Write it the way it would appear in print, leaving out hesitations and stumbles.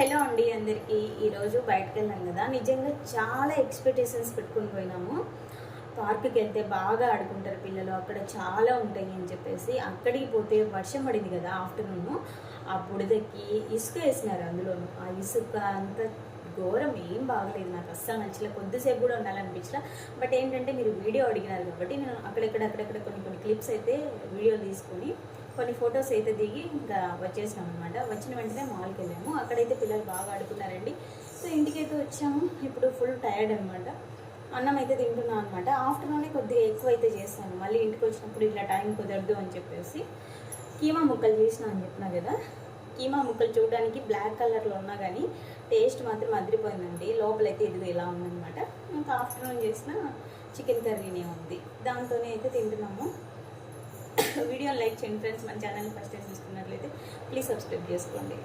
Hello అండి అందరికీ. ఈరోజు బయటకు వెళ్ళాం కదా, నిజంగా చాలా ఎక్స్పెక్టేషన్స్ పెట్టుకుని పోయినాము. పార్కుకి వెళ్తే బాగా ఆడుకుంటారు పిల్లలు, అక్కడ చాలా ఉంటాయి అని చెప్పేసి. అక్కడికి పోతే వర్షం పడింది కదా ఆఫ్టర్నూన్, ఆ బుడదకి ఇసుక వేసినారు. అందులోనూ ఆ ఇసుక అంత ఘోరం, ఏం బాగలేదు. నాకు అస్సలు నచ్చలేదు, కొద్దిసేపు కూడా ఉండాలనిపించలే. బట్ ఏంటంటే మీరు వీడియో అడిగినారు కాబట్టి నేను అక్కడెక్కడ కొన్ని క్లిప్స్ అయితే వీడియోలు తీసుకొని కొన్ని ఫొటోస్ అయితే దిగి ఇంకా వచ్చేసాం అనమాట. వచ్చిన వెంటనే మాల్కి వెళ్ళాము. అక్కడైతే పిల్లలు బాగా ఆడుకున్నారండి. సో ఇంటికైతే వచ్చాము. ఇప్పుడు ఫుల్ టైర్డ్ అనమాట. అన్నం అయితే తింటున్నాను అనమాట. ఆఫ్టర్నూనే కొద్దిగా ఎక్కువ అయితే చేస్తాను, మళ్ళీ ఇంటికి వచ్చినప్పుడు ఇట్లా టైం కుదరదు అని చెప్పేసి. కీమా ముక్కలు చేసిన అని చెప్పినా కదా, కీమా ముక్కలు చూడడానికి బ్లాక్ కలర్లో ఉన్నా కానీ టేస్ట్ మాత్రం అదిరిపోయిందండి. లోపలైతే ఇది ఇలా ఉందన్నమాట. ఇంకా ఆఫ్టర్నూన్ చేసిన చికెన్ కర్రీనే ఉంది, దాంతోనే అయితే తింటున్నాము. వీడియోని లైక్ చేయండి ఫ్రెండ్స్. మన ఛానల్ని ఫస్ట్ టైం చూసుకున్నట్లయితే ప్లీజ్ సబ్స్క్రైబ్ చేసుకోండి.